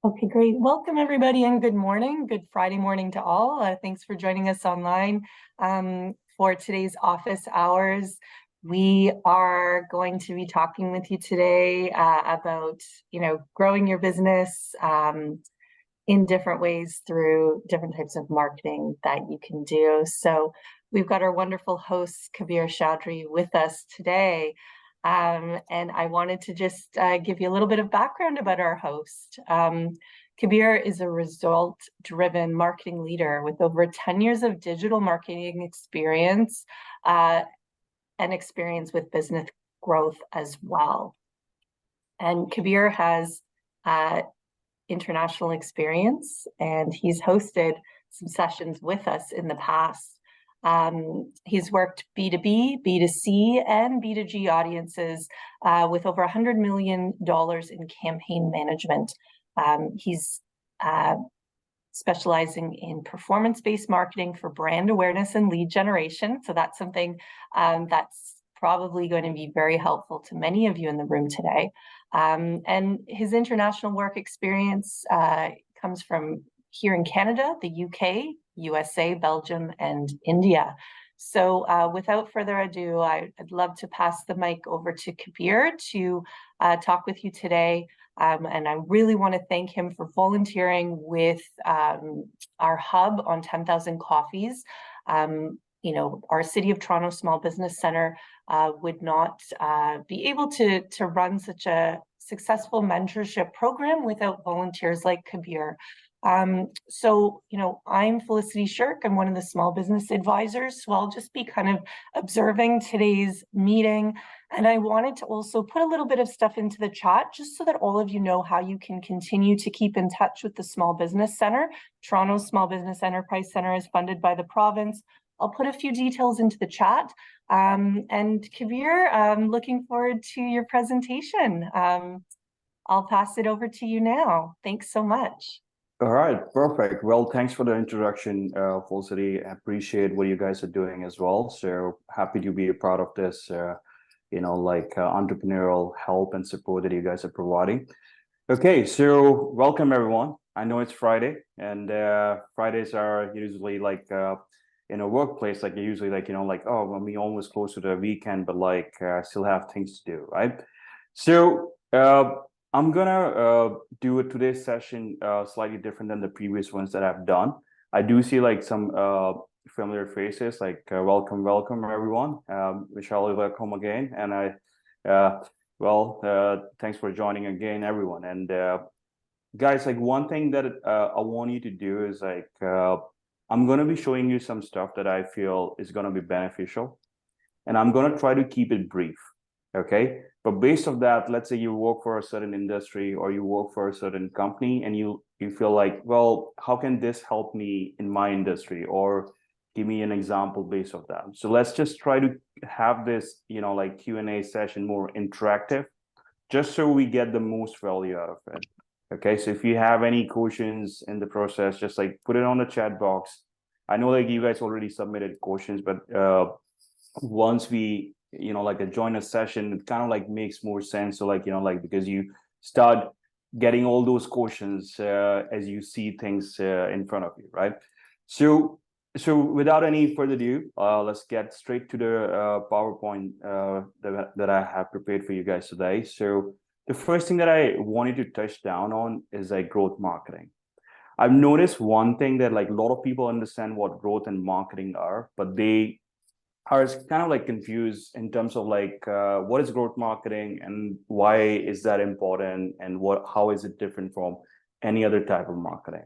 Okay, great. Welcome, everybody, and good morning. Good Friday morning to all. Thanks for joining us online for today's office hours. We are going to be talking with you today about, growing your business in different ways through different types of marketing that you can do. So we've got our wonderful host, Kabir Chaudhry, with us today. And I wanted to just give you a little bit of background about our host. Kabir is a result-driven marketing leader with over 10 years of digital marketing experience and experience with business growth as well. And Kabir has international experience, and he's hosted some sessions with us in the past. He's worked B2B, B2C, and B2G audiences with over $100 million in campaign management. He's specializing in performance-based marketing for brand awareness and lead generation. So that's something that's probably going to be very helpful to many of you in the room today. And his international work experience comes from here in Canada, the UK, USA, Belgium, and India. So without further ado, I'd love to pass the mic over to Kabir to talk with you today. And I really want to thank him for volunteering with our hub on 10,000 Coffees. Our City of Toronto Small Business Centre would not be able to run such a successful mentorship program without volunteers like Kabir. So I'm Felicity Shirk. I'm one of the small business advisors. So I'll just be kind of observing today's meeting. And I wanted to also put a little bit of stuff into the chat just so that all of you know how you can continue to keep in touch with the Small Business Centre. Toronto's Small Business Enterprise Centre is funded by the province. I'll put a few details into the chat. And Kabir, I'm looking forward to your presentation. I'll pass it over to you now. Thanks so much. All right, perfect. Well, thanks for the introduction, Felicity. I appreciate what you guys are doing as well. So happy to be a part of this, entrepreneurial help and support that you guys are providing. Okay, so welcome everyone. I know it's Friday, and Fridays are usually in a workplace, like usually oh, when we almost close to the weekend, but still have things to do, right? So I'm gonna do today's session slightly different than the previous ones that I've done. I do see some familiar faces, welcome everyone. Michelle, welcome again, and thanks for joining again, everyone. And guys, one thing that I want you to do is I'm gonna be showing you some stuff that I feel is gonna be beneficial, and I'm gonna try to keep it brief. Okay, but based on that, let's say you work for a certain industry or you work for a certain company, and you feel well, how can this help me in my industry, or give me an example based on that. So let's just try to have this Q&A session more interactive, just so we get the most value out of it. Okay, so if you have any questions in the process, just put it on the chat box. I know you guys already submitted questions, but once we join a session, it kind of makes more sense. So because you start getting all those questions as you see things in front of you, right? So without any further ado, let's get straight to the PowerPoint that I have prepared for you guys today. So the first thing that I wanted to touch down on is growth marketing. I've noticed one thing that a lot of people understand what growth and marketing are, but they are kind of confused in terms of what is growth marketing and why is that important, and how is it different from any other type of marketing.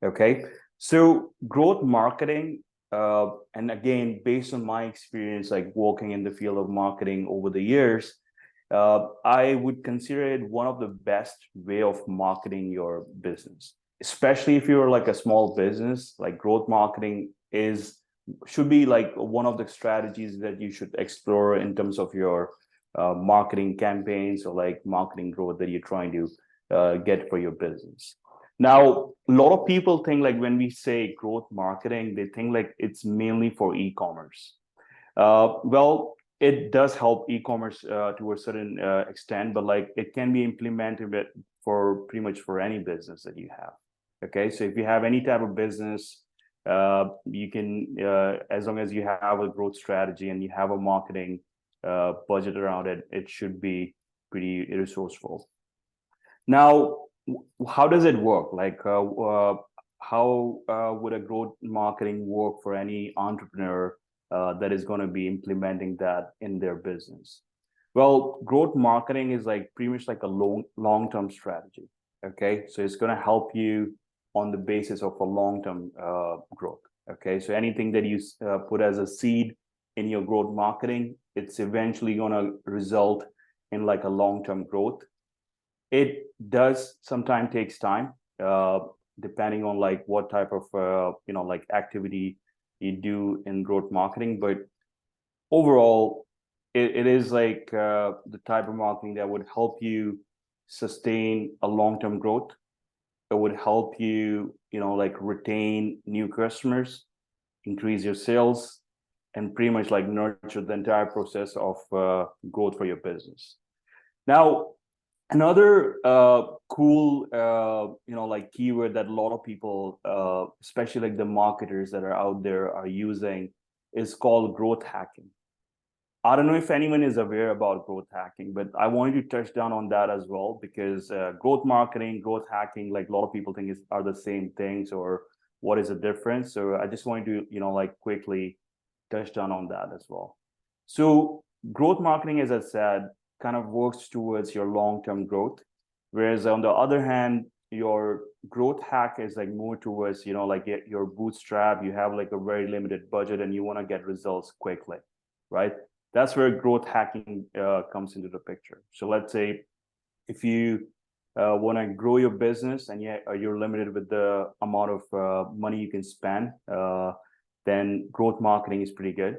Okay, so growth marketing, and again, based on my experience working in the field of marketing over the years, I would consider it one of the best way of marketing your business, especially if you're a small business. Growth marketing should be one of the strategies that you should explore in terms of your marketing campaigns or marketing growth that you're trying to get for your business. Now, a lot of people think when we say growth marketing, they think it's mainly for e-commerce. Well, it does help e-commerce to a certain extent, but it can be implemented for pretty much for any business that you have. Okay, so if you have any type of business, you can, as long as you have a growth strategy and you have a marketing budget around it, it should be pretty resourceful. Now, how does it work? Like, how would a growth marketing work for any entrepreneur that is going to be implementing that in their business? Well, growth marketing is like pretty much like a long-term strategy. Okay, so it's going to help you on the basis of a long-term growth. Okay, so anything that you put as a seed in your growth marketing, it's eventually going to result in like a long-term growth. It does sometimes takes time, depending on like what type of like activity you do in growth marketing. But overall, it is like the type of marketing that would help you sustain a long-term growth. It would help you, like retain new customers, increase your sales, and pretty much like nurture the entire process of growth for your business. Now, another cool, like keyword that a lot of people, especially like the marketers that are out there are using is called growth hacking. I don't know if anyone is aware about growth hacking, but I wanted to touch down on that as well, because growth marketing, growth hacking, like a lot of people think are the same things, or what is the difference? So I just wanted to, like quickly touch down on that as well. So growth marketing, as I said, kind of works towards your long-term growth. Whereas on the other hand, your growth hack is like more towards, like your bootstrap, you have like a very limited budget and you want to get results quickly, right? That's where growth hacking comes into the picture. So let's say if you want to grow your business and you're limited with the amount of money you can spend, then growth marketing is pretty good.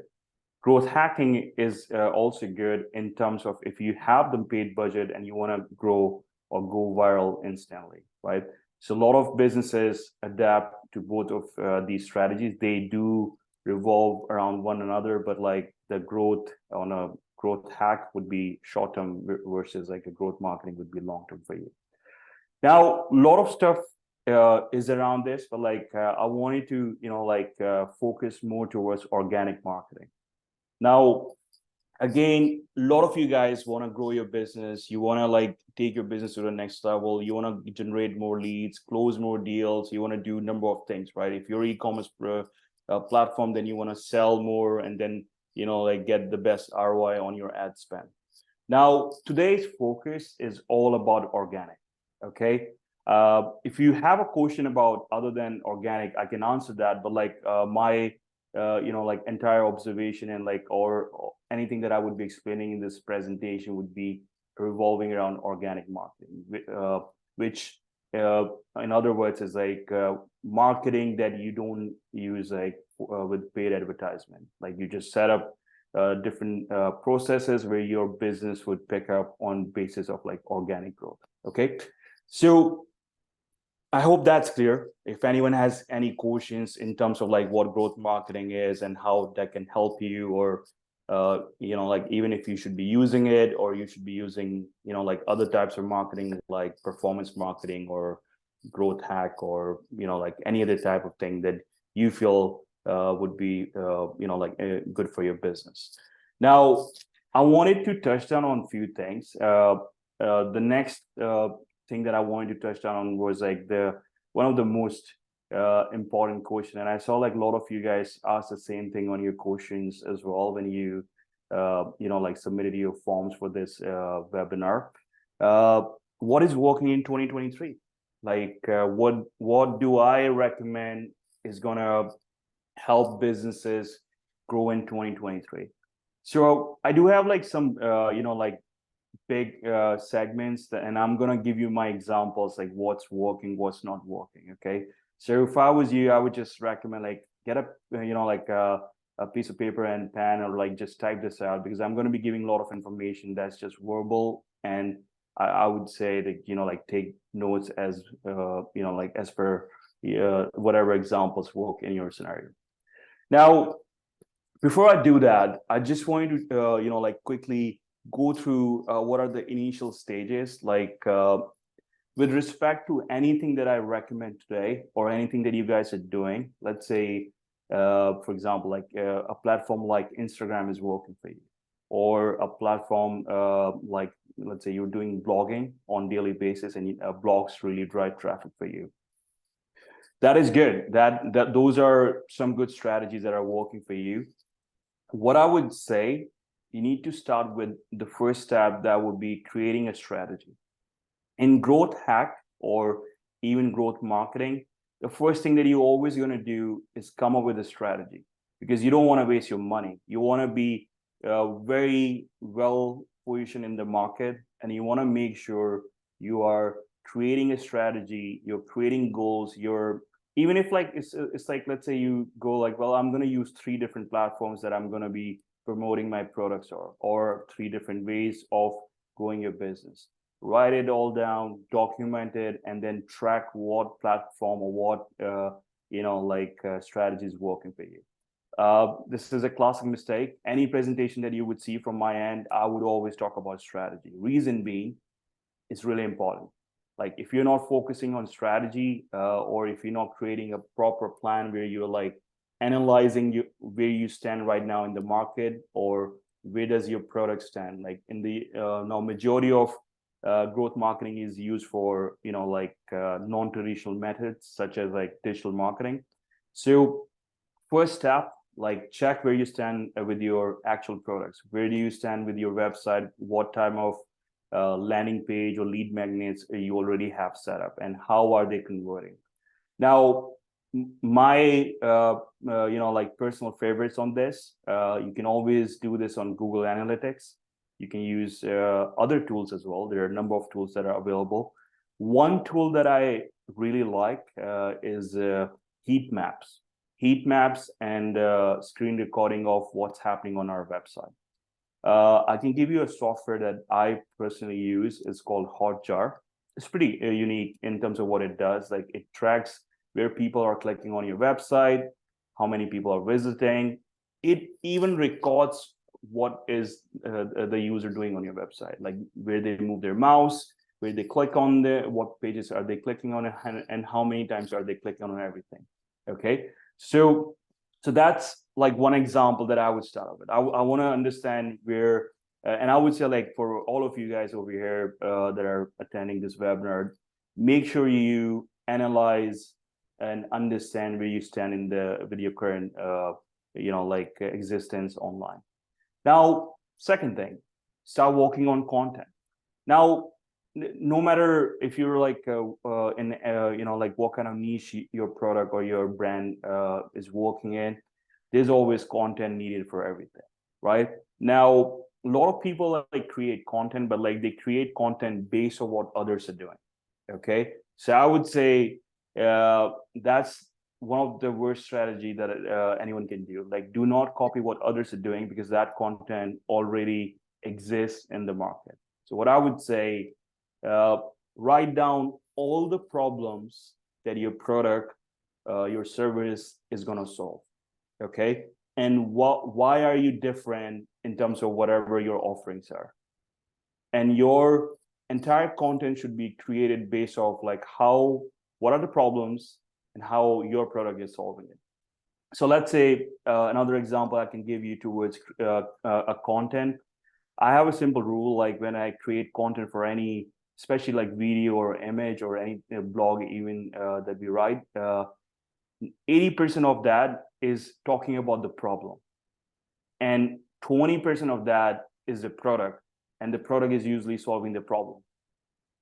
Growth hacking is also good in terms of if you have the paid budget and you want to grow or go viral instantly, right? So a lot of businesses adapt to both of these strategies. They do revolve around one another, but like the growth on a growth hack would be short-term versus like a growth marketing would be long-term for you. Now, a lot of stuff is around this, but like I wanted to, focus more towards organic marketing. Now, again, a lot of you guys want to grow your business. You want to like take your business to the next level. You want to generate more leads, close more deals. You want to do a number of things, right? If you're e-commerce platform, then you want to sell more and then, like get the best ROI on your ad spend. Now, today's focus is all about organic. Okay. If you have a question about other than organic, I can answer that. But like my like entire observation and like or anything that I would be explaining in this presentation would be revolving around organic marketing, which in other words is like marketing that you don't use like with paid advertisement. Like you just set up different processes where your business would pick up on basis of like organic growth. Okay, so I hope that's clear. If anyone has any questions in terms of like what growth marketing is and how that can help you, or like even if you should be using it or you should be using, like other types of marketing like performance marketing or growth hack or, like any other type of thing that you feel would be, like good for your business. Now, I wanted to touch down on a few things. The next thing that I wanted to touch on was like one of the most important question, and I saw like a lot of you guys ask the same thing on your questions as well when you like submitted your forms for this webinar. What is working in 2023? Like what do I recommend is gonna help businesses grow in 2023? So I do have like some like big segments and I'm gonna give you my examples, like what's working, what's not working. Okay, so if I was you, I would just recommend like get a like a piece of paper and pen, or like just type this out, because I'm going to be giving a lot of information that's just verbal, and I would say that like take notes as like as per whatever examples work in your scenario. Now, before I do that, I just wanted to like quickly go through what are the initial stages. Like with respect to anything that I recommend today or anything that you guys are doing, let's say, for example, like a platform like Instagram is working for you, or a platform like, let's say you're doing blogging on daily basis and blogs really drive traffic for you. That is good. That those are some good strategies that are working for you. What I would say, you need to start with the first step, that would be creating a strategy. In growth hack or even growth marketing, the first thing that you're always going to do is come up with a strategy, because you don't want to waste your money. You want to be very well positioned in the market, and you want to make sure you are creating a strategy, you're creating goals, you're, even if like it's like, let's say you go like, well, I'm going to use 3 different platforms that I'm going to be promoting my products, or 3 different ways of growing your business. Write it all down, document it, and then track what platform or what strategy is working for you. This is a classic mistake. Any presentation that you would see from my end, I would always talk about strategy. Reason being, it's really important. Like if you're not focusing on strategy, or if you're not creating a proper plan where you're like analyzing where you stand right now in the market, or where does your product stand, like in the now majority of growth marketing is used for non-traditional methods such as like digital marketing. So first step, like check where you stand with your actual products. Where do you stand with your website? What type of landing page or lead magnets you already have set up, and how are they converting? Now, my personal favorites on this, you can always do this on Google Analytics. You can use other tools as well. There are a number of tools that are available. One tool that I really like is heat maps. Heat maps and screen recording of what's happening on our website. I can give you a software that I personally use. It's called Hotjar. It's pretty unique in terms of what it does. Like it tracks where people are clicking on your website, how many people are visiting. It even records what is the user doing on your website, like where they move their mouse, where they click on what pages are they clicking on, and how many times are they clicking on everything. Okay, so that's like one example that I would start with. I want to understand where, and I would say like for all of you guys over here that are attending this webinar, make sure you analyze and understand where you stand in with your current existence online. Now, second thing, start working on content. Now, no matter if you're like what kind of niche your product or your brand is working in, there's always content needed for everything, right? Now, a lot of people like create content, but like they create content based on what others are doing. Okay, so I would say that's one of the worst strategy that anyone can do. Like, do not copy what others are doing, because that content already exists in the market. So what I would say, write down all the problems that your product, your service is going to solve. Okay, and why are you different in terms of whatever your offerings are? And your entire content should be created based off like what are the problems and how your product is solving it. So let's say another example I can give you towards a content. I have a simple rule, like when I create content for any, especially like video or image or any blog even that we write, 80% of that is talking about the problem, and 20% of that is the product, and the product is usually solving the problem,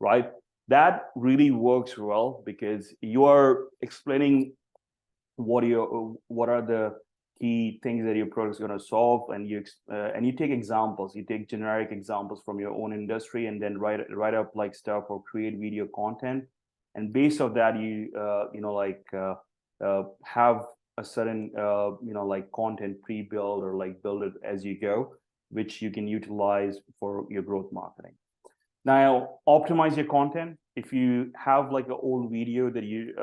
right? That really works well, because you are explaining what are the key things that your product is going to solve, and you take examples, you take generic examples from your own industry, and then write up like stuff or create video content, and based on that you have a certain content pre-built or like build it as you go, which you can utilize for your growth marketing. Now, optimize your content. If you have like an old video that you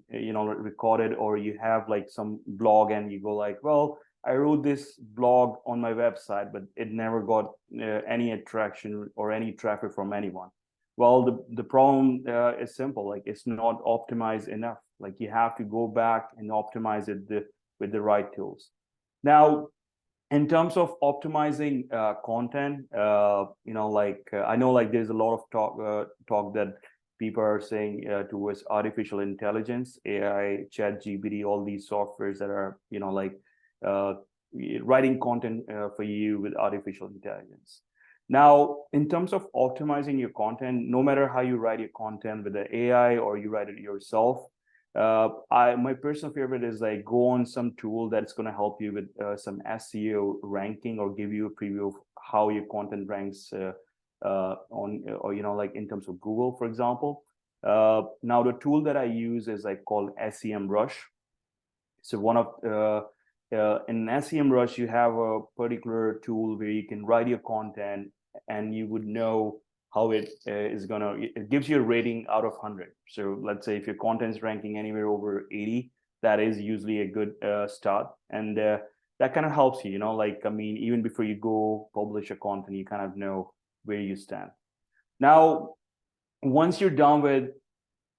recorded, or you have like some blog and you go like, well, I wrote this blog on my website, but it never got any attraction or any traffic from anyone. Well, the problem is simple. Like, it's not optimized enough. Like, you have to go back and optimize it with the right tools. Now, in terms of optimizing content, I know like there's a lot of talk that people are saying towards artificial intelligence, AI, chat GPT, all these softwares that are uh, writing content for you with artificial intelligence. Now, in terms of optimizing your content, no matter how you write your content with the AI or you write it yourself, my personal favorite is like go on some tool that's going to help you with some SEO ranking or give you a preview of how your content ranks like in terms of Google, for example. Now the tool that I use is like called SEM Rush. So in SEM Rush, you have a particular tool where you can write your content and you would know how it gives you a rating out of 100. So let's say if your content is ranking anywhere over 80, that is usually a good start. And that kind of helps you, even before you go publish a content, you kind of know where you stand. Now, once you're done with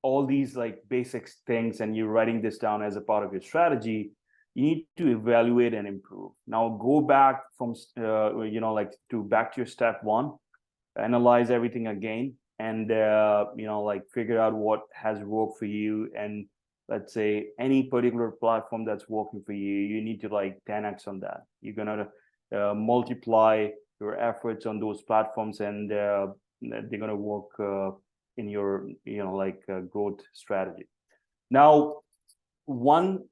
all these like basic things and you're writing this down as a part of your strategy, you need to evaluate and improve. Now go back back to your step one, analyze everything again, and figure out what has worked for you. And let's say any particular platform that's working for you, you need to like 10x on that. You're gonna multiply your efforts on those platforms, and they're gonna work in your growth strategy. Now, one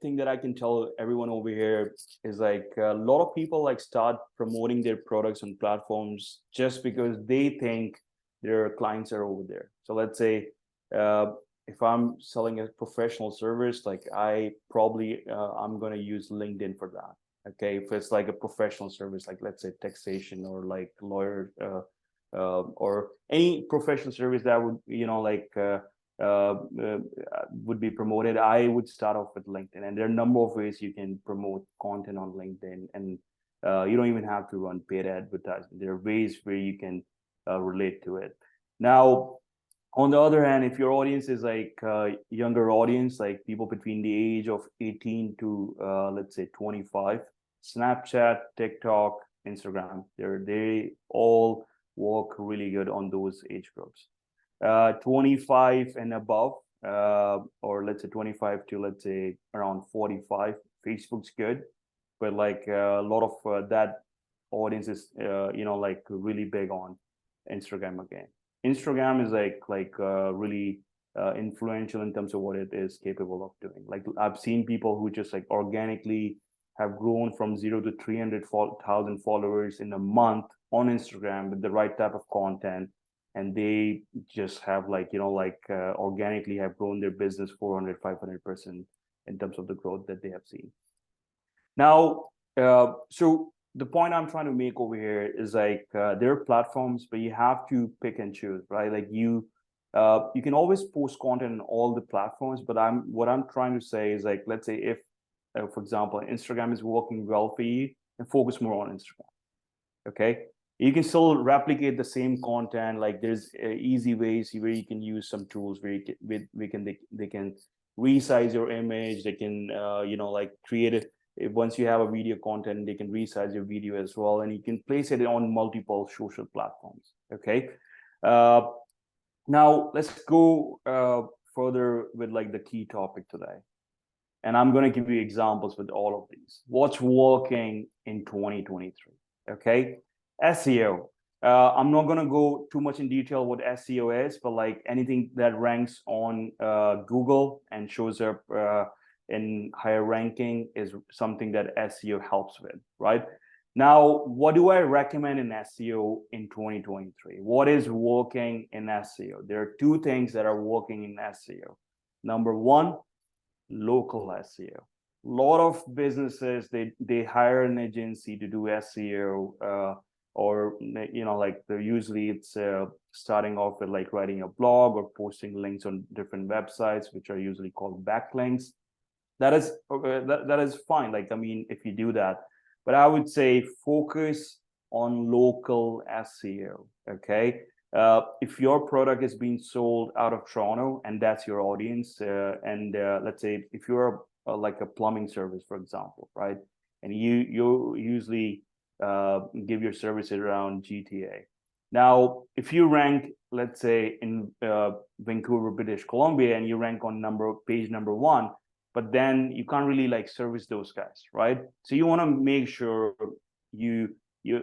thing that I can tell everyone over here is like a lot of people like start promoting their products on platforms just because they think their clients are over there. So let's say if I'm selling a professional service, like I'm going to use LinkedIn for that. Okay, if it's like a professional service, like let's say taxation or like lawyer or any professional service that would would be promoted, I would start off with LinkedIn. And there are a number of ways you can promote content on LinkedIn, and you don't even have to run paid advertising. There are ways where you can relate to it. Now, on the other hand, if your audience is like younger audience, like people between the age of 18 to let's say 25, Snapchat, TikTok, Instagram, they all work really good on those age groups. 25 and above, or let's say 25 to let's say around 45, Facebook's good, but like a lot of that audience is really big on Instagram again. Instagram is really influential in terms of what it is capable of doing. Like I've seen people who just like organically have grown from 0 to 300,000 followers in a month on Instagram with the right type of content, and they just have organically have grown their business 400-500% in terms of the growth that they have seen. Now, so the point I'm trying to make over here is like there are platforms, but you have to pick and choose, right? Like you can always post content on all the platforms, but what I'm trying to say is like, let's say if for example, Instagram is working well for you, and focus more on Instagram. Okay, you can still replicate the same content. Like there's easy ways where you can use some tools where they can resize your image. They can create it. Once you have a video content, they can resize your video as well, and you can place it on multiple social platforms. Okay, now let's go further with like the key topic today. And I'm going to give you examples with all of these. What's working in 2023? Okay, SEO. I'm not going to go too much in detail what SEO is, but like anything that ranks on Google and shows up in higher ranking is something that SEO helps with, right? Now, what do I recommend in SEO in 2023? What is working in SEO? There are two things that are working in SEO. Number one, local SEO. A lot of businesses, they hire an agency to do SEO, or they're usually it's starting off with like writing a blog or posting links on different websites, which are usually called backlinks. That is fine. Like, I mean, if you do that, but I would say focus on local SEO. Okay, If your product is being sold out of Toronto and that's your audience, and let's say if you're like a plumbing service, for example, right, and you usually give your services around GTA. Now, if you rank, let's say in Vancouver, British Columbia, and you rank on page number 1, but then you can't really like service those guys, right? So you want to make sure you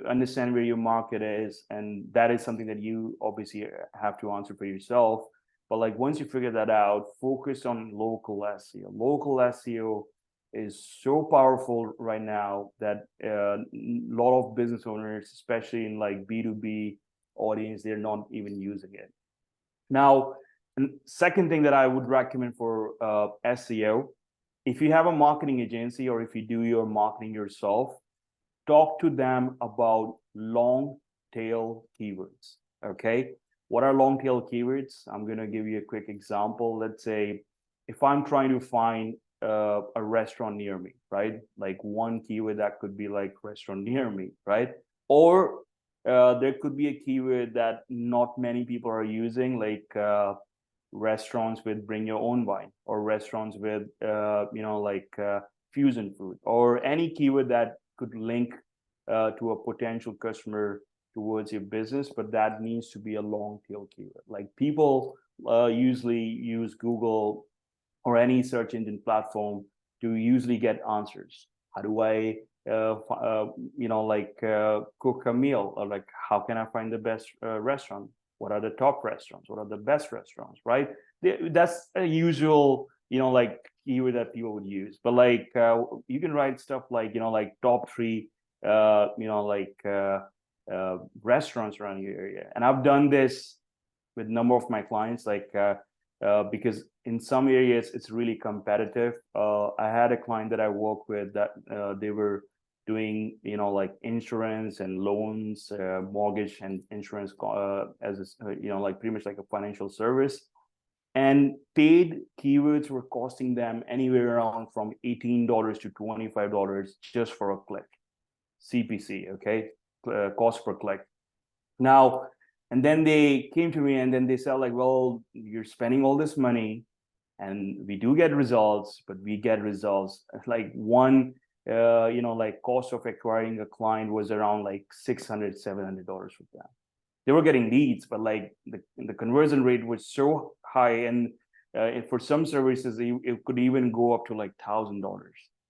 understand where your market is, and that is something that you obviously have to answer for yourself. But like once you figure that out, focus on local SEO. Local SEO is so powerful right now that a lot of business owners, especially in like B2B audience, they're not even using it. Now, and second thing that I would recommend for SEO, if you have a marketing agency or if you do your marketing yourself, talk to them about long tail keywords. Okay, what are long tail keywords? I'm going to give you a quick example. Let's say if I'm trying to find a restaurant near me, right? Like one keyword that could be like restaurant near me, right? Or there could be a keyword that not many people are using, like restaurants with bring your own wine, or restaurants with fusion food, or any keyword that could link to a potential customer towards your business, but that needs to be a long tail keyword. Like people usually use Google or any search engine platform to usually get answers. How do I cook a meal, or like how can I find the best restaurant? What are the top restaurants? What are the best restaurants, right? That's a usual like keyword that people would use. But like you can write stuff like like top 3 restaurants around your area. And I've done this with a number of my clients, like because in some areas it's really competitive. I had a client that I worked with that they were doing like insurance and loans, mortgage and insurance as like pretty much like a financial service. And paid keywords were costing them anywhere around from $18 to $25 just for a click. CPC, okay, cost per click. Now, and then they came to me and then they said like, well, you're spending all this money and we do get results, but we get results like one, like cost of acquiring a client was around like $600, $700 with them. They were getting leads, but like the conversion rate was so high, and for some services, it could even go up to like $1,000.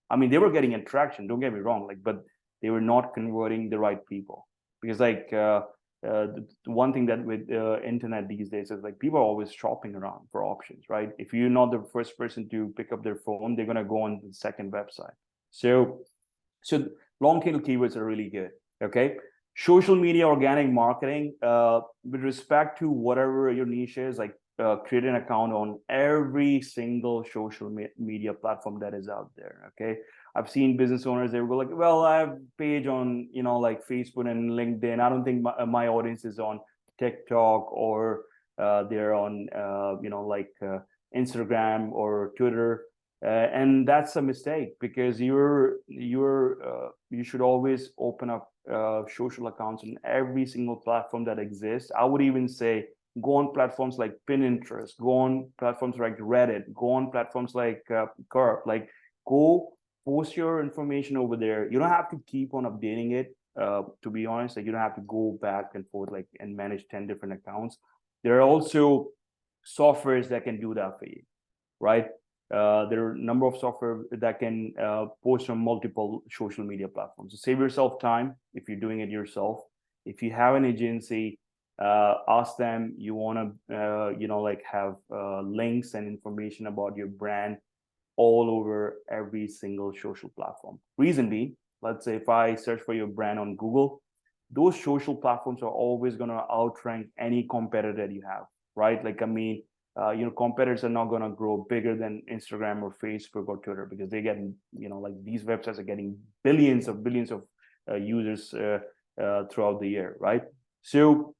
I mean, they were getting attraction, don't get me wrong, like, but they were not converting the right people. Because like the one thing that with internet these days is like people are always shopping around for options, right? If you're not the first person to pick up their phone, they're gonna go on the second website. So long tail keywords are really good. Okay, social media organic marketing, with respect to whatever your niche is, like create an account on every single social media platform that is out there. Okay, I've seen business owners, they will go like, well, I have a page on like Facebook and LinkedIn. I don't think my audience is on TikTok, or they're on Instagram or Twitter. And that's a mistake, because you should always open up social accounts on every single platform that exists. I would even say go on platforms like Pinterest, go on platforms like Reddit, go on platforms like Curve. Like, go post your information over there. You don't have to keep on updating it. To be honest, like, you don't have to go back and forth like and manage 10 different accounts. There are also softwares that can do that for you, right? There are a number of software that can post on multiple social media platforms. So save yourself time if you're doing it yourself. If you have an agency, ask them, you want to like have links and information about your brand all over every single social platform. Reason being, let's say if I search for your brand on Google, those social platforms are always going to outrank any competitor you have, right? Like, I mean, competitors are not going to grow bigger than Instagram or Facebook or Twitter, because they get, like, these websites are getting billions of users throughout the year, right? So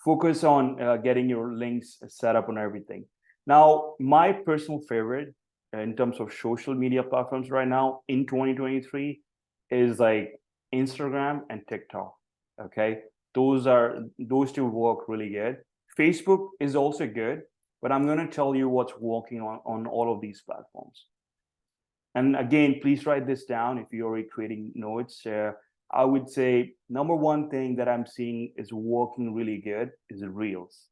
focus on getting your links set up on everything. Now, my personal favorite in terms of social media platforms right now in 2023 is like Instagram and TikTok. Okay, Those two work really good. Facebook is also good, but I'm going to tell you what's working on all of these platforms. And again, please write this down if you're already creating notes. I would say number one thing that I'm seeing is working really good is Reels.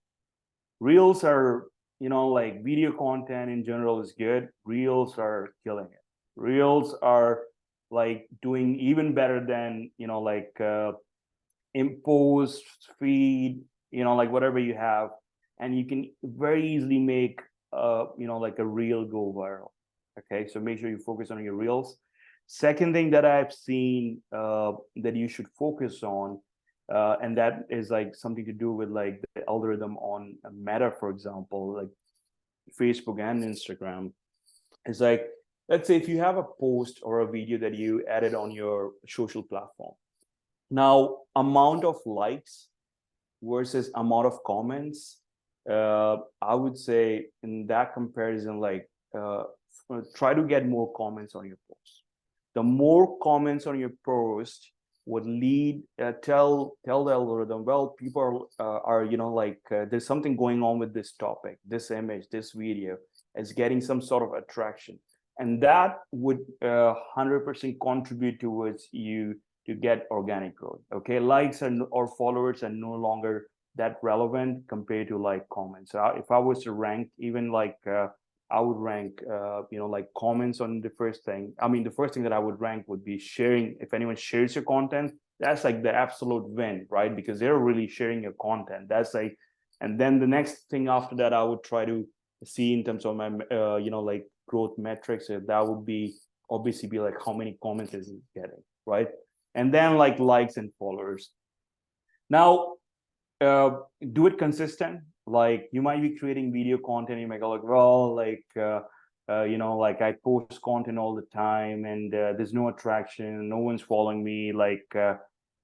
Reels are, like video content in general is good. Reels are killing it. Reels are like doing even better than, impose feed, like whatever you have. And you can very easily make, like a reel go viral. Okay, so make sure you focus on your reels. Second thing that I've seen that you should focus on, and that is like something to do with like the algorithm on Meta, for example, like Facebook and Instagram, is like, let's say if you have a post or a video that you added on your social platform. Now, amount of likes versus amount of comments, I would say in that comparison, like try to get more comments on your post. The more comments on your post would lead, tell the algorithm, well, people are there's something going on with this topic, this image, this video is getting some sort of attraction, and that would 100% contribute towards you to get organic growth. Okay, likes or followers are no longer that relevant compared to like comments. So if I was to rank, even like I would rank, like comments on the first thing. I mean, the first thing that I would rank would be sharing. If anyone shares your content, that's like the absolute win, right? Because they're really sharing your content. That's like, and then the next thing after that, I would try to see in terms of my, like growth metrics. That would be obviously be like how many comments is it getting, right? And then like likes and followers. Now, do it consistent. Like you might be creating video content, you might go like, well, like like I post content all the time and there's no attraction, no one's following me, like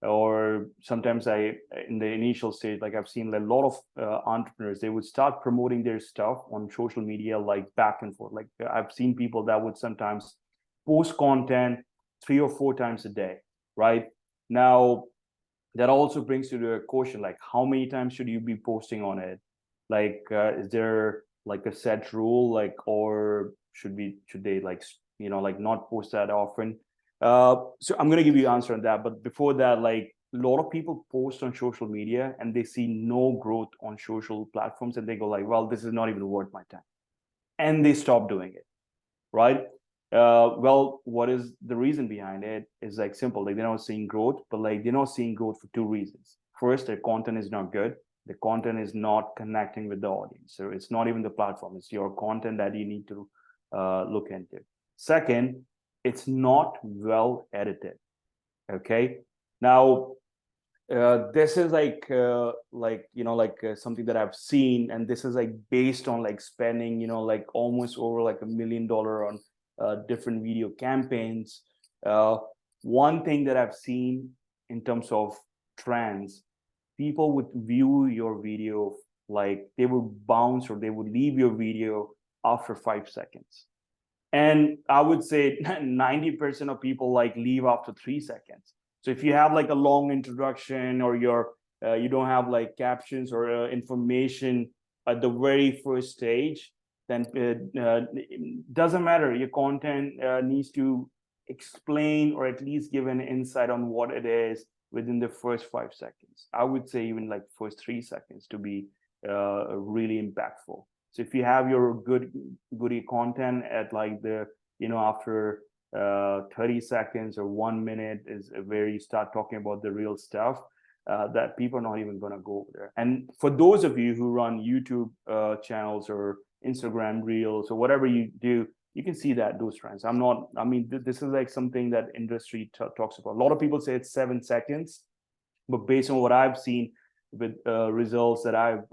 or sometimes in the initial stage, like I've seen a lot of entrepreneurs, they would start promoting their stuff on social media, like back and forth. Like I've seen people that would sometimes post content 3 or 4 times a day, right? Now that also brings you to a question, like how many times should you be posting on it? Like is there like a set rule, like, or should they like like not post that often? So I'm going to give you an answer on that, but before that, like a lot of people post on social media and they see no growth on social platforms and they go like, well, this is not even worth my time, and they stop doing it, right? Well, what is the reason behind it? Is like simple, like they're not seeing growth, but like they're not seeing growth for 2 reasons. First, their content is not good. The content is not connecting with the audience. So it's not even the platform, it's your content that you need to look into. Second, it's not well edited. Okay. Now, this is like something that I've seen, and this is like based on like spending, like almost over like $1 million on different video campaigns. One thing that I've seen in terms of trends, people would view your video, like they would bounce or they would leave your video after 5 seconds. And I would say 90% of people like leave after 3 seconds. So if you have like a long introduction or you don't have like captions or information at the very first stage, then it doesn't matter. Your content needs to explain or at least give an insight on what it is within the first 5 seconds. I would say even like first 3 seconds to be really impactful. So if you have your goodie content at like the, after 30 seconds or 1 minute is where you start talking about the real stuff, that people are not even going to go over there. And for those of you who run YouTube channels or Instagram Reels or whatever you do, you can see that those trends. This is like something that industry talks about. A lot of people say it's 7 seconds, but based on what I've seen with results that I've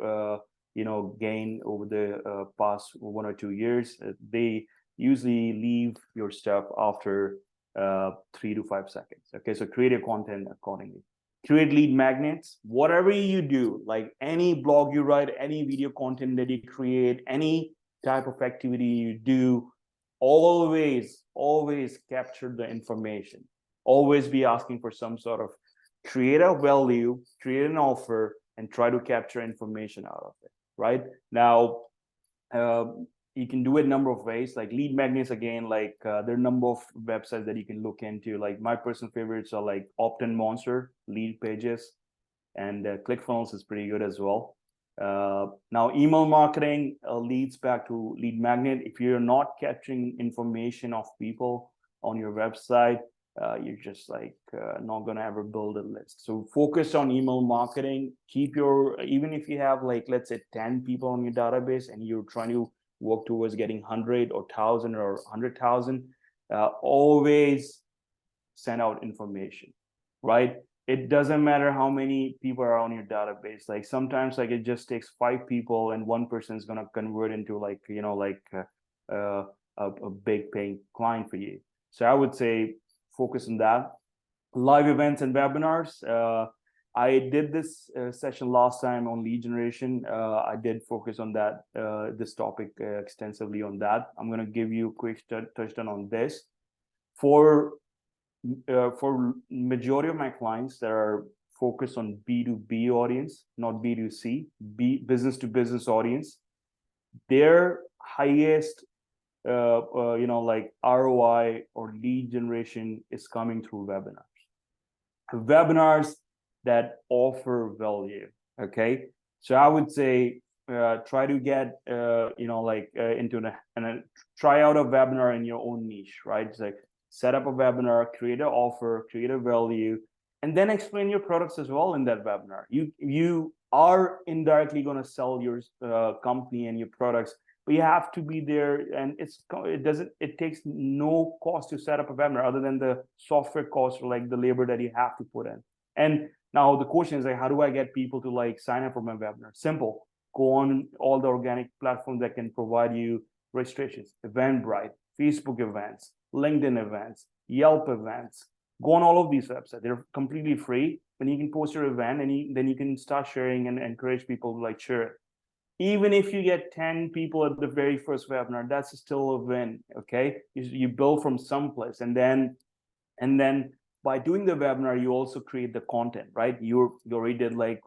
gained over the past 1 or 2 years, they usually leave your stuff after 3 to 5 seconds. Okay, so create your content accordingly. Create lead magnets. Whatever you do, like any blog you write, any video content that you create, any type of activity you do, always capture the information. Always be asking for some sort of create a value, create an offer, and try to capture information out of it, right? Now, you can do it a number of ways, like lead magnets. Again, like there are a number of websites that you can look into. Like my personal favorites are like Opt-in Monster, Lead Pages, and ClickFunnels is pretty good as well. Now, email marketing leads back to lead magnet. If you're not capturing information of people on your website, you're just like not gonna ever build a list. So focus on email marketing. Keep your, even if you have like, let's say 10 people on your database and you're trying to work towards getting 100 or 1,000 or 100,000, always send out information, right? It doesn't matter how many people are on your database. Like sometimes like it just takes 5 people and one person is going to convert into like, you know, like a big paying client for you. So I would say focus on that. Live events and webinars. I did this session last time on lead generation. I did focus on that, this topic extensively on that. I'm going to give you a quick touchdown on this. For majority of my clients that are focused on B2B audience, not B2C, business to business audience, their highest you know, like ROI or lead generation is coming through webinars that offer value. Okay, so I would say try to get you know, like into and try out a webinar in your own niche, right? It's like set up a webinar, create an offer, create a value, and then explain your products as well in that webinar. You are indirectly going to sell your company and your products, but you have to be there, and it takes no cost to set up a webinar other than the software cost or like the labor that you have to put in. And now the question is like, how do I get people to like sign up for my webinar? Simple. Go on all the organic platforms that can provide you registrations, Eventbrite, Facebook events, LinkedIn events, Yelp events. Go on all of these websites. They're completely free. And you can post your event, and then you can start sharing and encourage people to like share it. Even if you get 10 people at the very first webinar, that's still a win. Okay, you build from someplace, and then by doing the webinar, you also create the content, right? You already did like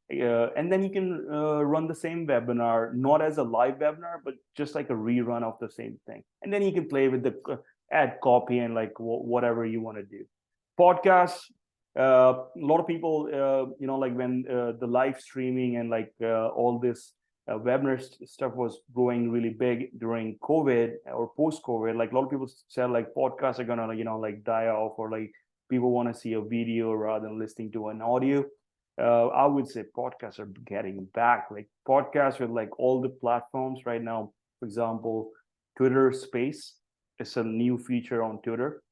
and then you can run the same webinar, not as a live webinar, but just like a rerun of the same thing. And then you can play with the add copy and like whatever you want to do. Podcasts, a lot of people, you know, like when the live streaming and like all this webinar stuff was growing really big during COVID or post-COVID, like a lot of people said like podcasts are gonna, you know, like die off, or like people want to see a video rather than listening to an audio. I would say podcasts are getting back. Like podcasts with like all the platforms right now. For example, Twitter Space is a new feature on Twitter,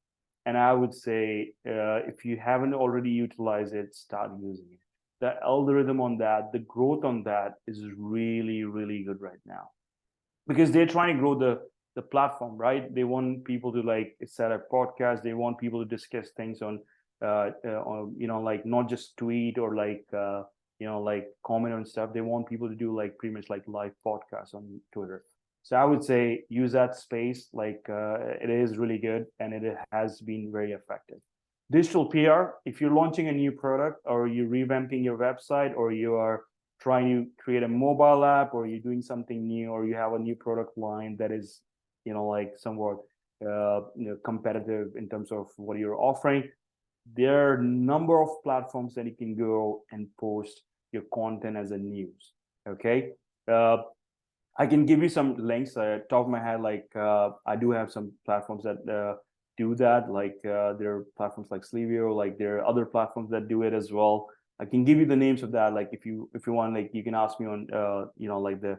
and I would say if you haven't already utilized it, start using it. The algorithm on that, the growth on that is really, really good right now, because they're trying to grow the platform, right? They want people to like set up podcasts. They want people to discuss things on you know, like not just tweet or like you know, like comment on stuff. They want people to do like pretty much like live podcasts on Twitter. So I would say use that space. Like it is really good, and it has been very effective. Digital PR, if you're launching a new product, or you're revamping your website, or you are trying to create a mobile app, or you're doing something new, or you have a new product line that is, you know, like somewhat you know, competitive in terms of what you're offering, there are a number of platforms that you can go and post your content as a news. Okay, I can give you some links top of my head. Like I do have some platforms that do that. Like there are platforms like Slevio. Like there are other platforms that do it as well. I can give you the names of that. Like if you want, like you can ask me on you know, like the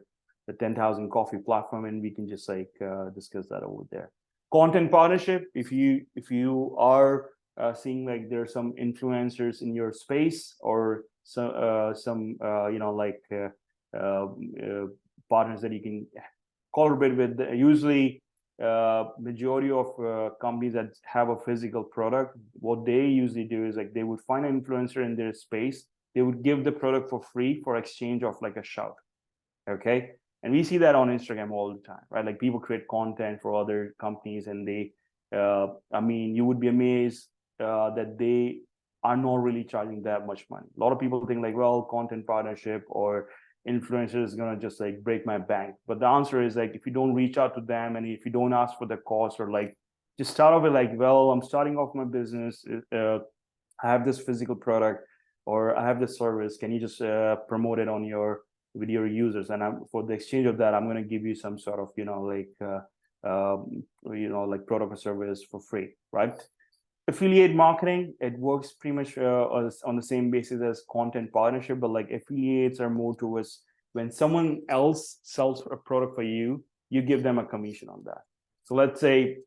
10,000 coffee platform, and we can just like discuss that over there. Content partnership. If you are seeing like there are some influencers in your space, or some you know, like partners that you can collaborate with. Usually majority of companies that have a physical product, what they usually do is like they would find an influencer in their space. They would give the product for free for exchange of like a shout. Okay, and we see that on Instagram all the time, right? Like people create content for other companies, and they I mean, you would be amazed that they are not really charging that much money. A lot of people think like, well, content partnership or influencer is gonna just like break my bank. But the answer is like, if you don't reach out to them and if you don't ask for the cost, or like just start off with like, well, I'm starting off my business. I have this physical product, or I have this service. Can you just promote it on your with your users? And for the exchange of that, I'm going to give you some sort of like product or service for free, right? Affiliate marketing, it works pretty much on the same basis as content partnership, but like affiliates are more towards when someone else sells a product for you, you give them a commission on that. So let's say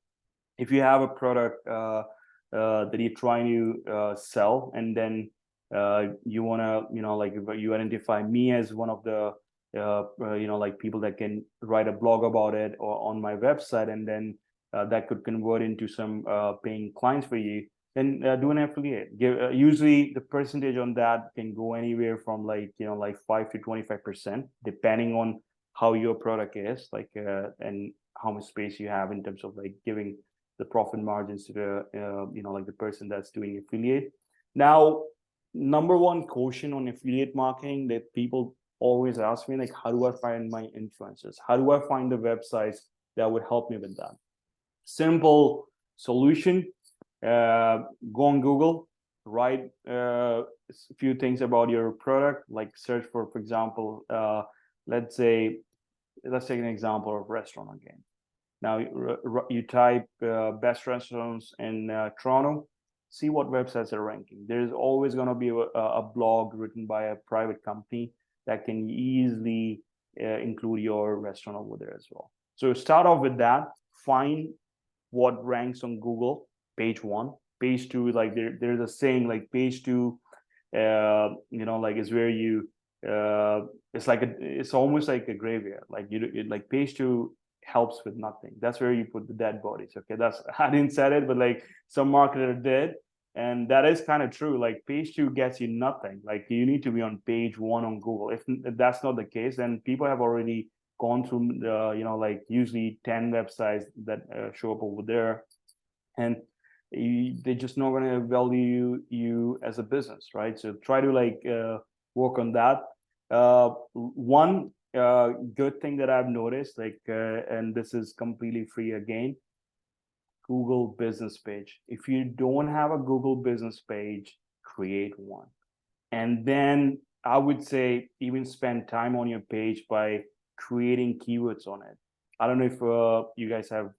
if you have a product that you're trying to sell, and then you want to, like you identify me as one of the like people that can write a blog about it or on my website, and then that could convert into some paying clients for you, then do an affiliate. Usually the percentage on that can go anywhere from like 5 to 25%, depending on how your product is, like and how much space you have in terms of like giving the profit margins to the like the person that's doing affiliate. Now, number one caution on affiliate marketing that people always ask me, like, how do I find my influencers? How do I find the websites that would help me with that? Simple solution. Go on Google, write a few things about your product, like search for example, let's take an example of restaurant again. Now you type best restaurants in Toronto, see what websites are ranking. There's always going to be a blog written by a private company that can easily include your restaurant over there as well. So start off with that, find what ranks on Google, page 1. Page 2, like there's a saying like page 2, like is where you, it's almost like a graveyard. Like like page 2 helps with nothing. That's where you put the dead bodies. Okay, I didn't say it, but like some marketer did, and that is kind of true. Like page 2 gets you nothing. Like you need to be on page 1 on Google. If that's not the case, then people have already gone through like usually 10 websites that show up over there, and they're just not going to value you as a business, right? So try to like work on that. One good thing that I've noticed, like and this is completely free again, Google business page. If you don't have a Google business page, create one. And then I would say even spend time on your page by creating keywords on it. I don't know if you guys have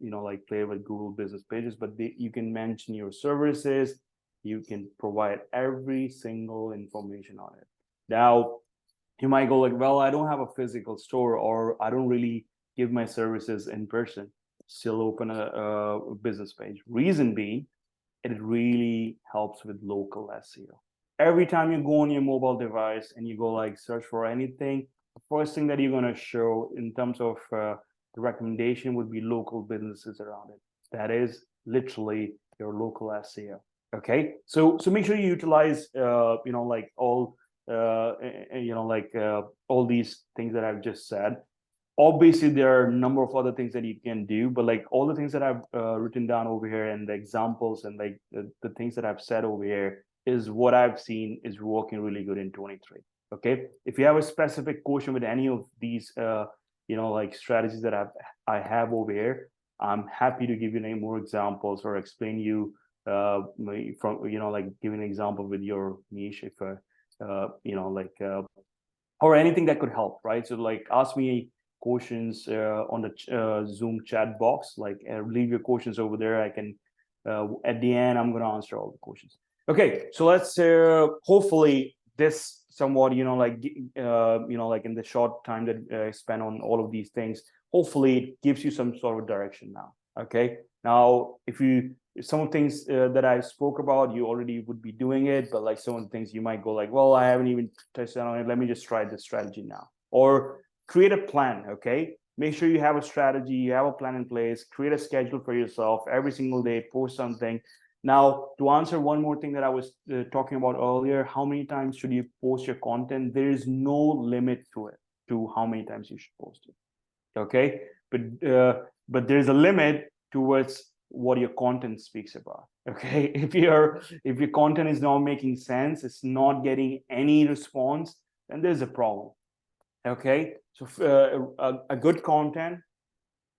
like played with Google business pages, but you can mention your services. You can provide every single information on it. Now you might go like, well, I don't have a physical store, or I don't really give my services in person. Still open a business page. Reason being, it really helps with local SEO. Every time you go on your mobile device and you go like search for anything, the first thing that you're going to show in terms of the recommendation would be local businesses around it. That is literally your local SEO. Okay, so make sure you utilize like all all these things that I've just said. Obviously there are a number of other things that you can do, but like all the things that I've written down over here and the examples and like the things that I've said over here is what I've seen is working really good in 23. Okay, if you have a specific question with any of these like strategies that I have over here, I'm happy to give you any more examples or explain you from like give an example with your niche, if or anything that could help, right? So like ask me questions on the Zoom chat box, like leave your questions over there. I can at the end I'm going to answer all the questions. Okay, so let's hopefully this somewhat like in the short time that I spent on all of these things, hopefully it gives you some sort of direction now. Okay, now if some of the things that I spoke about, you already would be doing it, but like some of the things you might go like, well, I haven't even touched on it, let me just try this strategy now. Or create a plan. Okay, make sure you have a strategy, you have a plan in place, create a schedule for yourself every single day, post something. Now, to answer one more thing that I was talking about earlier, how many times should you post your content? There is no limit to it, to how many times you should post it. Okay, but there's a limit towards what your content speaks about. Okay, if your content is not making sense, it's not getting any response, then there's a problem. Okay, so a good content,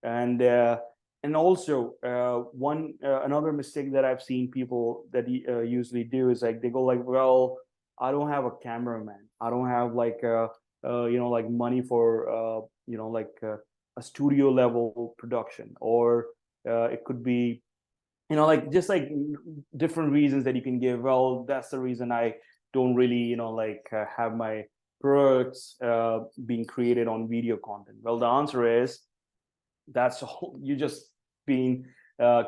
and also another mistake that I've seen people that usually do is like they go like, well, I don't have a cameraman, I don't have like like money for a studio level production, or it could be like just like different reasons that you can give. Well, that's the reason I don't really have my products being created on video content. Well, the answer is that's all. You just been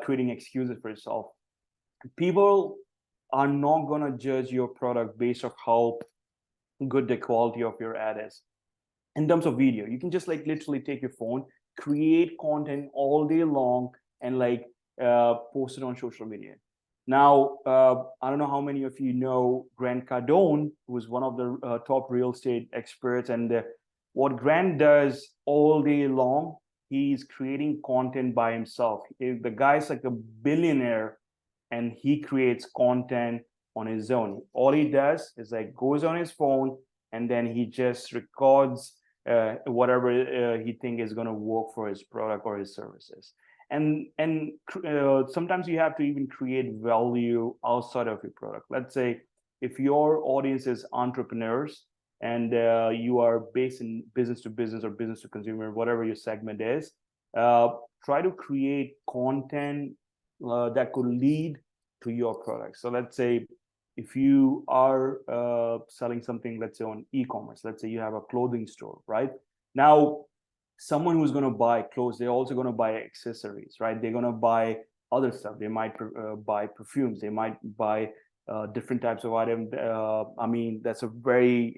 creating excuses for yourself. People are not going to judge your product based off how good the quality of your ad is. In terms of video, you can just like literally take your phone, create content all day long, and like post it on social media. Now, I don't know how many of you know Grant Cardone, who's one of the top real estate experts. And what Grant does all day long, he's creating content by himself. The guy's like a billionaire, and he creates content on his own. All he does is like goes on his phone, and then he just records whatever he think is going to work for his product or his services. And sometimes you have to even create value outside of your product. Let's say if your audience is entrepreneurs, and you are based in business to business or business to consumer, whatever your segment is, try to create content that could lead to your product. So let's say if you are selling something, let's say on e-commerce, let's say you have a clothing store, right? Now, someone who's going to buy clothes, they're also going to buy accessories, right? They're going to buy other stuff. They might buy perfumes. They might buy different types of items. I mean, that's a very,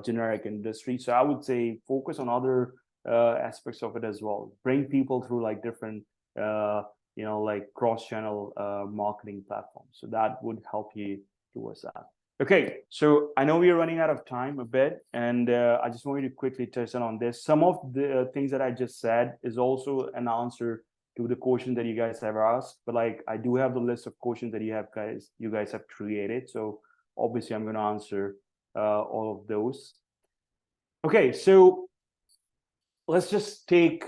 generic industry. So I would say focus on other aspects of it as well. Bring people through like different, like cross-channel marketing platforms. So that would help you towards that. Okay, so I know we're running out of time a bit, and I just wanted to quickly touch on this. Some of the things that I just said is also an answer to the question that you guys have asked, but like I do have the list of questions that you guys have created. So obviously I'm going to answer all of those. Okay, so let's just take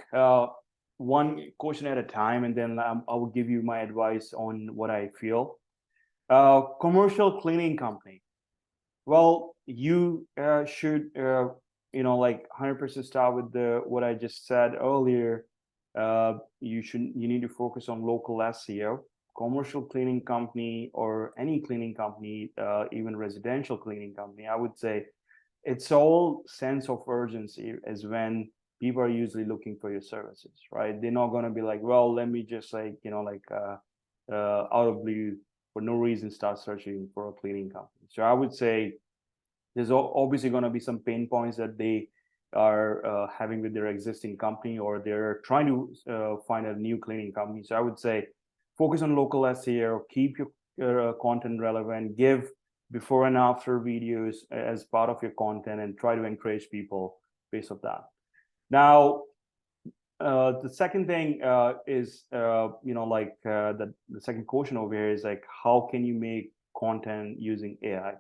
one question at a time, and then I will give you my advice on what I feel. Commercial cleaning company. Well, you should, like 100% start with what I just said earlier. You need to focus on local SEO. Commercial cleaning company or any cleaning company, even residential cleaning company, I would say it's all sense of urgency is when people are usually looking for your services, right? They're not going to be like, well, let me just like, out of blue, for no reason, start searching for a cleaning company. So I would say there's obviously going to be some pain points that they are having with their existing company, or they're trying to find a new cleaning company. So I would say focus on local SEO, keep your content relevant, give before and after videos as part of your content, and try to encourage people based on that. Now, the second thing is, the second question over here is like, how can you make content using AI?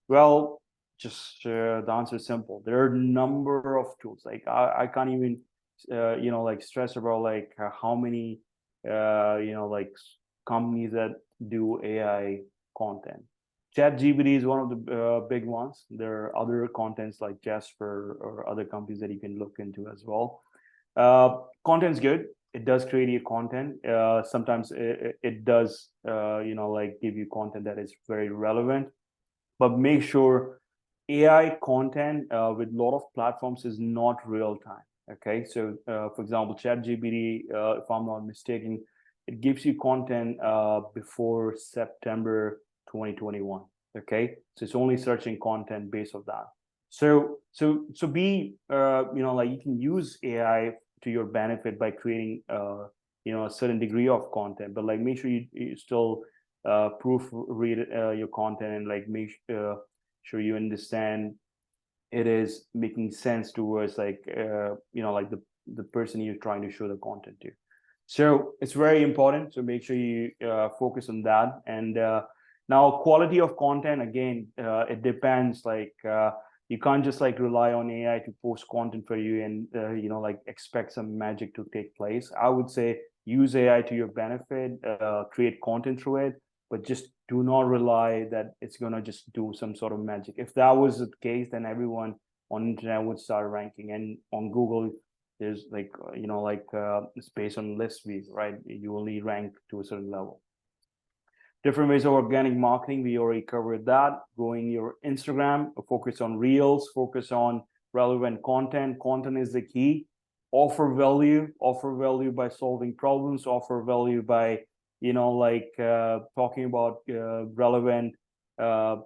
Well, just the answer is simple. There are a number of tools. Like I can't even, stress about like how many, companies that do AI content. ChatGPT is one of the big ones. There are other contents like Jasper or other companies that you can look into as well. Content's good. It does create your content. Sometimes it does, give you content that is very relevant. But make sure AI content with a lot of platforms is not real time. Okay, so for example, ChatGPT, if I'm not mistaken, it gives you content before September 2021. Okay, so it's only searching content based on that. So be you can use AI to your benefit by creating a certain degree of content, but like make sure you still proofread your content, and like make sure you understand it is making sense towards like the person you're trying to show the content to. So it's very important. So make sure you focus on that. And now quality of content, again, it depends. Like you can't just like rely on AI to post content for you and like expect some magic to take place. I would say use AI to your benefit, create content through it, but just do not rely that it's gonna just do some sort of magic. If that was the case, then everyone on internet would start ranking, and on Google there's like it's based on list view, right? You only rank to a certain level. Different ways of organic marketing, we already covered that. Growing your Instagram, focus on reels, focus on relevant content. Content is the key. Offer value by solving problems, offer value by talking about relevant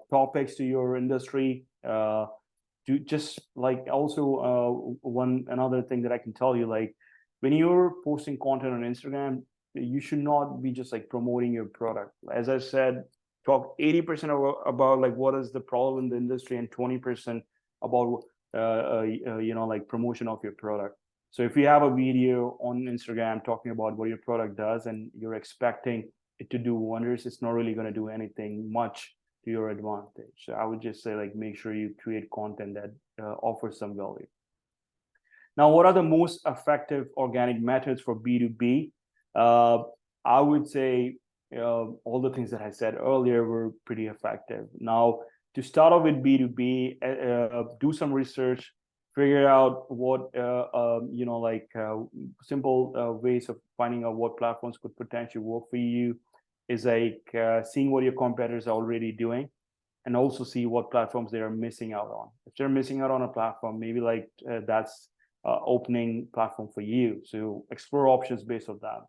topics to your industry. To just like also another thing that I can tell you, like when you're posting content on Instagram, you should not be just like promoting your product. As I said, talk 80% about like what is the problem in the industry and 20% about like promotion of your product. So if you have a video on Instagram talking about what your product does and you're expecting it to do wonders, it's not really going to do anything much to your advantage. So I would just say like make sure you create content that offers some value. Now, what are the most effective organic methods for B2B? I would say all the things that I said earlier were pretty effective. Now, to start off with B2B, do some research, figure out what simple ways of finding out what platforms could potentially work for you. Is like seeing what your competitors are already doing, and also see what platforms they are missing out on. If they're missing out on a platform, maybe like that's opening platform for you. So explore options based on that.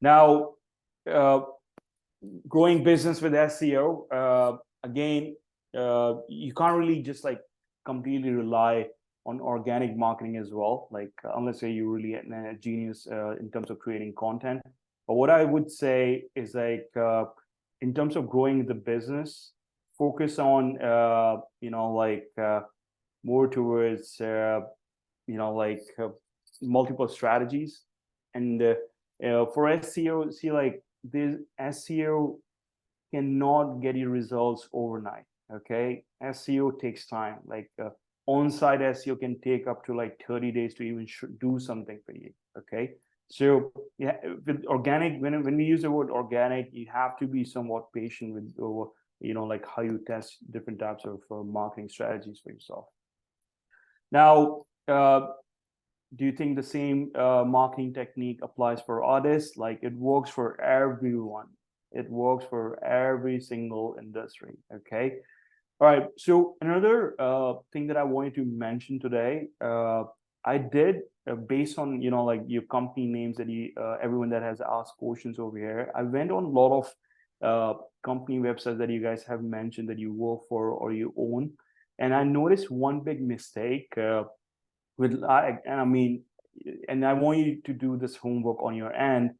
Now, growing business with SEO, again, you can't really just like completely rely on organic marketing as well, like unless you're really a genius in terms of creating content. But what I would say is like in terms of growing the business, focus on more towards multiple strategies. And for SEO, see, like this SEO cannot get you results overnight. Okay, SEO takes time. Like on-site SEO can take up to like 30 days to even do something for you. Okay, so yeah, with organic, when we use the word organic, you have to be somewhat patient with like how you test different types of marketing strategies for yourself. Now, do you think the same marketing technique applies for artists? Like it works for everyone. It works for every single industry. Okay. All right. So another thing that I wanted to mention today, I did based on like your company names that everyone that has asked questions over here. I went on a lot of company websites that you guys have mentioned that you work for or you own, and I noticed one big mistake and I want you to do this homework on your end.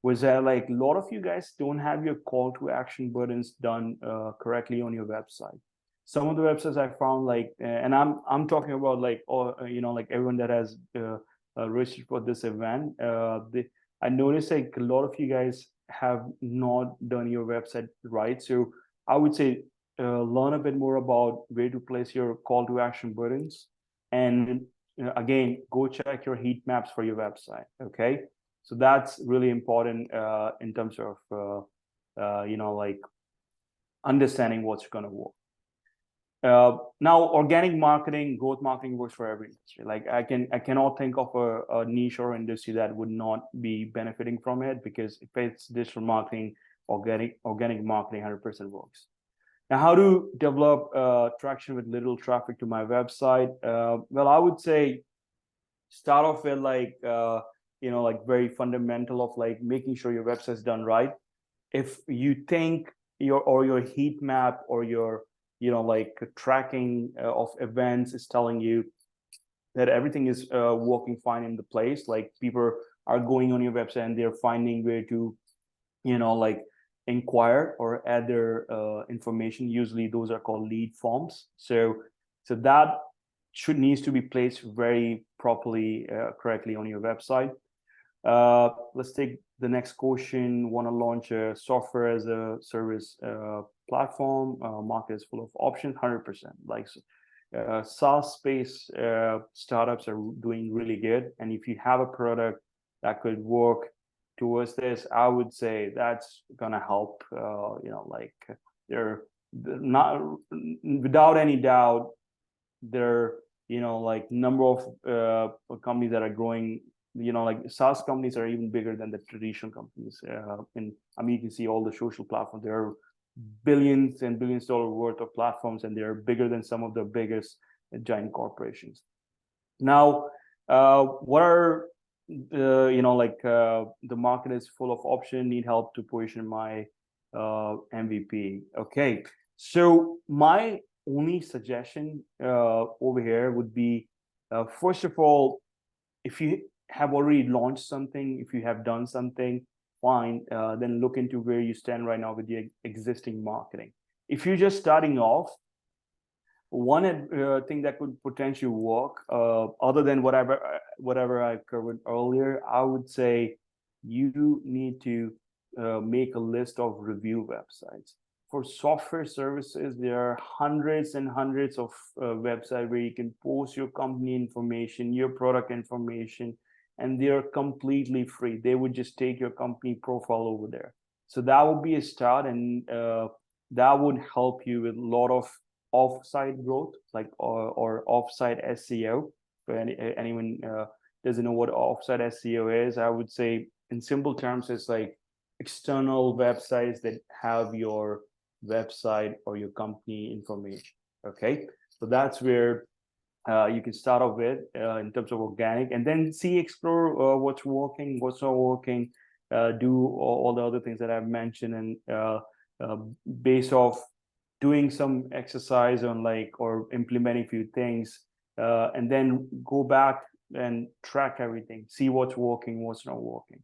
Was that like a lot of you guys don't have your call to action buttons done correctly on your website? Some of the websites I found, like, and I'm talking about like, like everyone that has registered for this event. I noticed like a lot of you guys have not done your website right. So I would say learn a bit more about where to place your call to action buttons, and again, go check your heat maps for your website. Okay, so that's really important in terms of like understanding what's going to work. Now, organic marketing, growth marketing works for every industry. Like I cannot think of a niche or industry that would not be benefiting from it, because if it's digital marketing, organic marketing 100% works. Now, how to develop traction with little traffic to my website? Well, I would say start off with like like very fundamental of like making sure your website is done right. If you think your heat map or your like tracking of events is telling you that everything is working fine in the place, like people are going on your website and they're finding where to like inquire or add their information. Usually those are called lead forms. So that needs to be placed very properly, correctly on your website. Let's take the next question. Want to launch a software as a service platform. Market is full of options, 100%. Like SaaS space startups are doing really good. And if you have a product that could work towards this, I would say that's gonna help. Like they're not, without any doubt, there like number of companies that are growing. Like SaaS companies are even bigger than the traditional companies. And I mean, you can see all the social platforms. There are billions and billions dollar worth of platforms, and they're bigger than some of the biggest giant corporations. Now, what are the market is full of options. Need help to position my MVP. Okay, so my only suggestion over here would be, first of all, if you have already launched something, if you have done something, fine, then look into where you stand right now with your existing marketing. If you're just starting off, one thing that could potentially work, other than whatever I covered earlier, I would say you need to make a list of review websites. For software services, there are hundreds and hundreds of websites where you can post your company information, your product information, and they are completely free. They would just take your company profile over there. So that would be a start, and that would help you with a lot of off-site growth, like or off-site SEO. For anyone doesn't know what off-site SEO is, I would say in simple terms, it's like external websites that have your website or your company information. Okay, so that's where you can start off with in terms of organic, and then explore what's working, what's not working, do all the other things that I've mentioned, and based off doing some exercise on or implementing a few things, and then go back and track everything, see what's working, what's not working.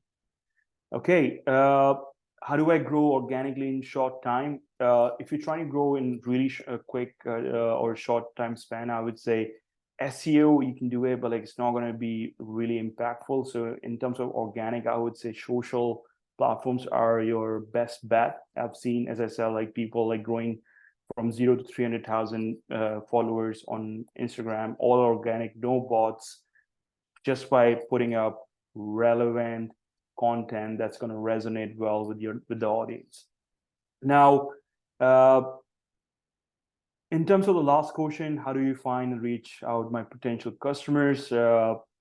Okay, how do I grow organically in short time? If you're trying to grow in really quick or short time span, I would say SEO, you can do it, but it's not going to be really impactful. So in terms of organic, I would say social platforms are your best bet. I've seen, as I said, people growing from 0 to 300,000 followers on Instagram, all organic, no bots, just by putting up relevant content that's going to resonate well with the audience. Now, in terms of the last question, how do you find and reach out my potential customers?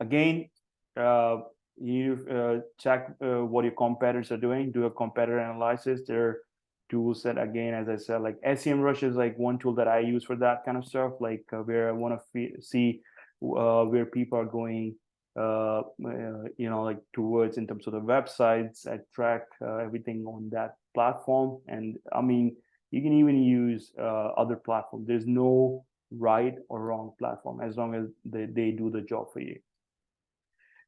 Again, you check what your competitors are doing, do a competitor analysis. There are tools that, again, as I said, like SEMrush is one tool that I use for that kind of stuff, where I want to see where people are going, towards in terms of the websites. I track everything on that platform, and I mean, you can even use other platforms. There's no right or wrong platform as long as they do the job for you.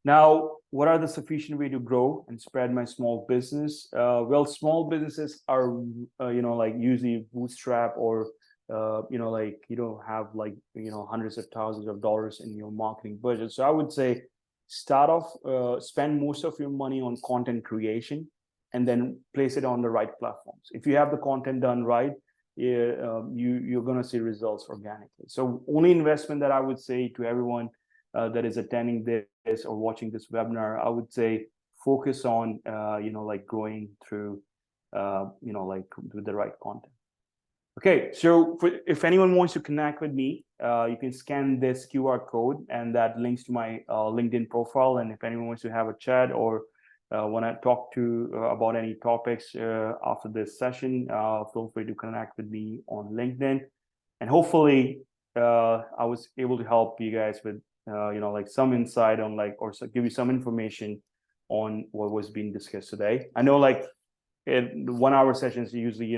Now, what are the sufficient way to grow and spread my small business? Well, small businesses are, usually bootstrap, or, you don't have hundreds of thousands of dollars in your marketing budget. So I would say start off, spend most of your money on content creation, and then place it on the right platforms. If you have the content done right, you're going to see results organically. So only investment that I would say to everyone that is attending this or watching this webinar, I would say focus on, growing through, with the right content. Okay, so if anyone wants to connect with me, you can scan this QR code, and that links to my LinkedIn profile. And if anyone wants to have a chat or want to talk to about any topics after this session, feel free to connect with me on LinkedIn. And hopefully, I was able to help you guys with some insight on or give you some information on what was being discussed today. I know 1 hour sessions usually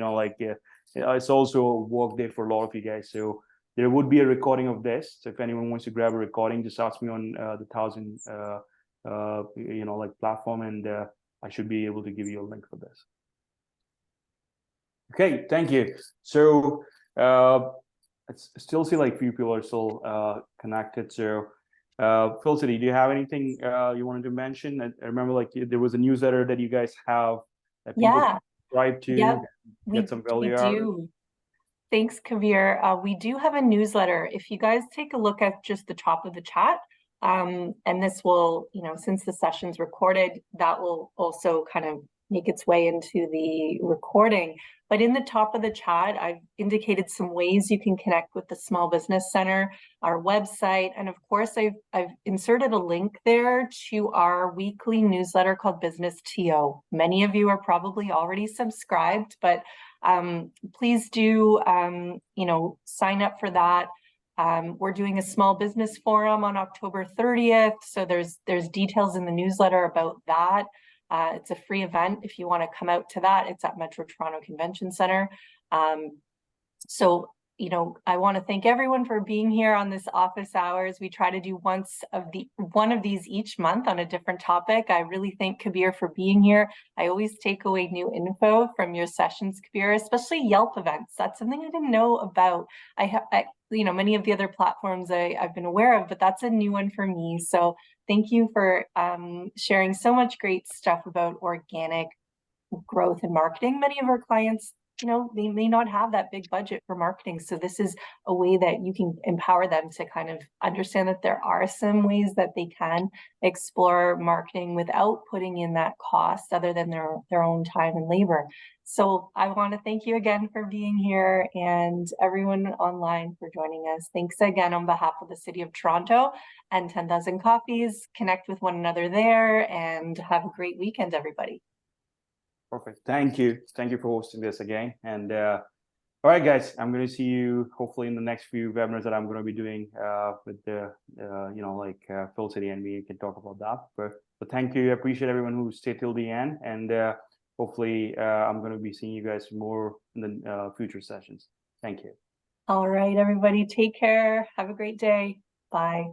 it's also a work day for a lot of you guys, so there would be a recording of this. So if anyone wants to grab a recording, just ask me on the Thousand platform, and I should be able to give you a link for this. Okay, thank you. So I still see few people are still connected. So Felicity, do you have anything you wanted to mention? I remember like there was a newsletter that you guys have that people Yeah, can subscribe yeah, to, we get some we value out of it. do. Thanks, Kabir. We do have a newsletter. If you guys take a look at just the top of the chat, and this will, since the session's recorded, that will also kind of make its way into the recording. But in the top of the chat, I've indicated some ways you can connect with the Small Business Center, our website, and of course, I've inserted a link there to our weekly newsletter called Business TO. Many of you are probably already subscribed, but please do, sign up for that. We're doing a small business forum on October 30th. So there's details in the newsletter about that. It's a free event. If you want to come out to that, it's at Metro Toronto Convention Center. So, I want to thank everyone for being here on this office hours. We try to do one of these each month on a different topic. I really thank Kabir for being here. I always take away new info from your sessions, Kabir, especially Yelp events. That's something I didn't know about. Many of the other platforms I've been aware of, but that's a new one for me. So thank you for sharing so much great stuff about organic growth and marketing. Many of our clients, they may not have that big budget for marketing. So this is a way that you can empower them to kind of understand that there are some ways that they can explore marketing without putting in that cost other than their own time and labor. So I want to thank you again for being here and everyone online for joining us. Thanks again on behalf of the City of Toronto and 10,000 Coffees. Connect with one another there and have a great weekend, everybody. Perfect. Thank you. Thank you for hosting this again. And all right, guys, I'm going to see you hopefully in the next few webinars that I'm going to be doing with the, Felicity, and we can talk about that. But thank you. I appreciate everyone who stayed till the end. And hopefully I'm going to be seeing you guys more in the future sessions. Thank you. All right, everybody, take care. Have a great day. Bye.